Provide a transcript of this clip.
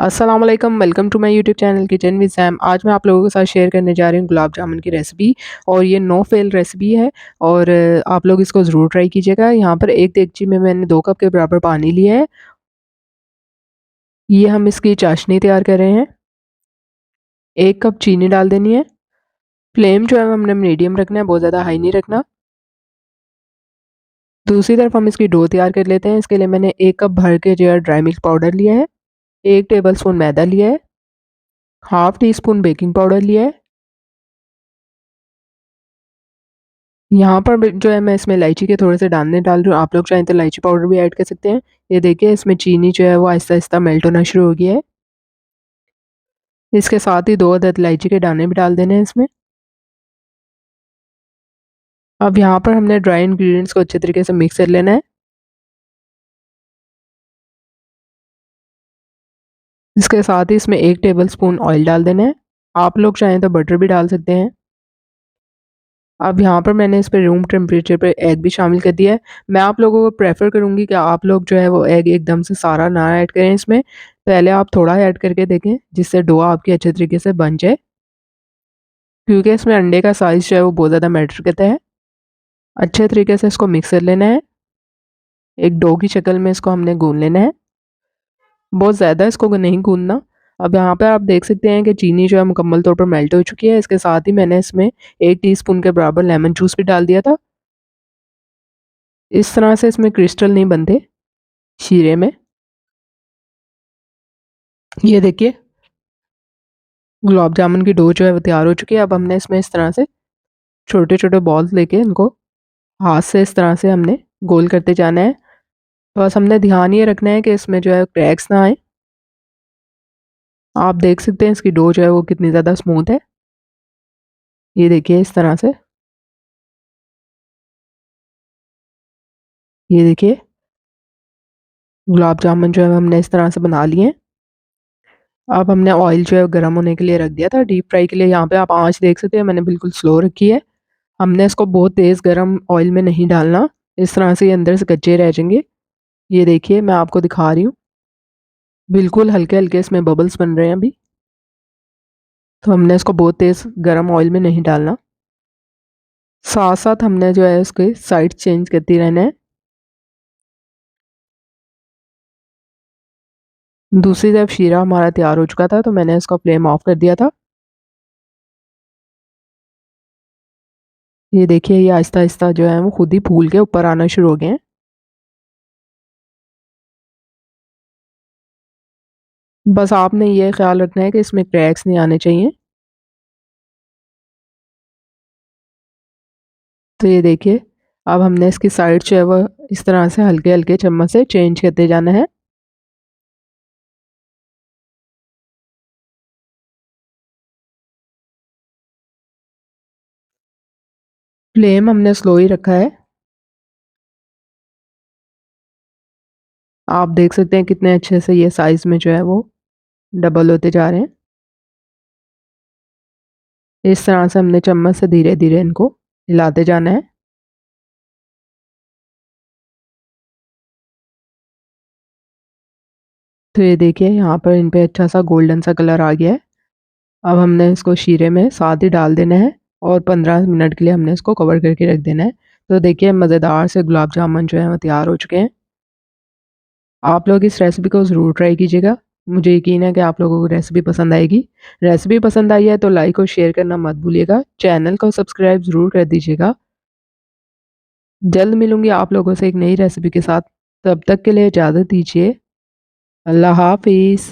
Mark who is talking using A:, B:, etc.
A: अस्सलाम वालेकुम, welcome to my YouTube channel kitchen with Sam. आज मैं आप लोगों के साथ शेयर करने जा रही हूँ गुलाब जामुन की रेसिपी और ये नो फेल रेसिपी है और आप लोग इसको ज़रूर ट्राई कीजिएगा। यहाँ पर एक देगची में मैंने 2 कप के बराबर पानी लिया है। ये हम इसकी चाशनी तैयार कर रहे हैं। 1 कप चीनी डाल देनी है। फ्लेम जो है हमने मीडियम रखना है, बहुत ज़्यादा हाई नहीं रखना। दूसरी तरफ हम इसकी डो तैयार कर लेते हैं। इसके लिए मैंने 1 कप भर के जो है ड्राई मिल्क पाउडर लिया है, 1 टेबलस्पून मैदा लिया है, half tea spoon baking powder लिया है। यहाँ पर जो है मैं इसमें इलायची के थोड़े से दाने डाल रही हूँ। आप लोग चाहें तो इलायची पाउडर भी ऐड कर सकते हैं। ये देखिए इसमें चीनी जो है वो आहिस्ता-आहिस्ता मेल्ट होना शुरू हो गया है। इसके साथ ही 2 अदद इलायची के दाने भी डाल देने हैं इसमें। अब यहाँ पर हमने ड्राई इंग्रीडिएंट्स को अच्छे तरीके से मिक्स कर लेना है। इसके साथ ही इसमें 1 टेबलस्पून ऑयल डाल देना है। आप लोग चाहें तो बटर भी डाल सकते हैं। अब यहाँ पर मैंने इस पे रूम टेम्परेचर पे एग भी शामिल कर दिया है। मैं आप लोगों को प्रेफ़र करूँगी कि आप लोग जो है वो एग एकदम से सारा ना ऐड करें इसमें। पहले आप थोड़ा ऐड करके देखें जिससे डो आपकी अच्छे तरीके से बन जाए। क्योंकि इसमें अंडे का साइज़ जो है वो बहुत ज़्यादा मैटर करता है। अच्छे तरीके से इसको मिक्स कर लेना है। एक डो की शक्ल में इसको हमने गूँध लेना है। बहुत ज़्यादा इसको नहीं गूँधना। अब यहाँ पे आप देख सकते हैं कि चीनी जो है मुकम्मल तौर पर मेल्ट हो चुकी है। इसके साथ ही मैंने इसमें 1 टीस्पून के बराबर लेमन जूस भी डाल दिया था। इस तरह से इसमें क्रिस्टल नहीं बनते शीरे में। ये देखिए गुलाब जामुन की डो जो है वो तैयार हो चुकी है। अब हमने इसमें इस तरह से छोटे-छोटे बॉल्स लेके इनको हाथ से इस तरह से हमने गोल करते जाना है। बस हमने ध्यान ये रखना है कि इसमें जो है क्रैक्स ना आए। आप देख सकते हैं इसकी डो जो है वो कितनी ज़्यादा स्मूथ है। ये देखिए इस तरह से। ये देखिए गुलाब जामुन जो है हमने इस तरह से बना लिए हैं। अब हमने ऑयल जो है गर्म होने के लिए रख दिया था डीप फ्राई के लिए। यहाँ पे आप आँच देख सकते हैं मैंने बिल्कुल स्लो रखी है। हमने इसको बहुत तेज़ गर्म ऑयल में नहीं डालना। इस तरह से ये अंदर से कच्चे रह जाएँगे। ये देखिए मैं आपको दिखा रही हूँ। बिल्कुल हल्के-हल्के इसमें बबल्स बन रहे हैं अभी। तो हमने इसको बहुत तेज़ गरम ऑयल में नहीं डालना। साथ-साथ हमने जो है उसके साइड चेंज करती रहना है। दूसरी तरफ शीरा हमारा तैयार हो चुका था तो मैंने इसका फ्लेम ऑफ कर दिया था। ये देखिए ये आहिस्ता-आहिस्ता जो है वो खुद ही फूल के ऊपर आना शुरू हो गए हैं। बस आपने ये ख़्याल रखना है कि इसमें क्रैक्स नहीं आने चाहिए। तो ये देखिए अब हमने इसकी साइड जो है वो इस तरह से हल्के-हल्के चम्मच से चेंज करते जाना है। फ्लेम हमने स्लो ही रखा है। आप देख सकते हैं कितने अच्छे से ये साइज़ में जो है वो डबल होते जा रहे हैं। इस तरह से हमने चम्मच से धीरे-धीरे इनको हिलाते जाना है। तो ये देखिए यहाँ पर इन पे अच्छा-सा गोल्डन सा कलर आ गया है। अब हमने इसको शीरे में साथ ही डाल देना है और 15 मिनट के लिए हमने इसको कवर करके रख देना है। तो देखिए मज़ेदार से गुलाब जामुन जो है वो तैयार हो चुके हैं। आप लोग इस रेसिपी को ज़रूर ट्राई कीजिएगा। मुझे यकीन है कि आप लोगों को रेसिपी पसंद आएगी। रेसिपी पसंद आई है तो लाइक और शेयर करना मत भूलिएगा। चैनल को सब्सक्राइब ज़रूर कर दीजिएगा। जल्द मिलूँगी आप लोगों से एक नई रेसिपी के साथ। तब तक के लिए इजाज़त दीजिए। अल्लाह हाफ़िज़।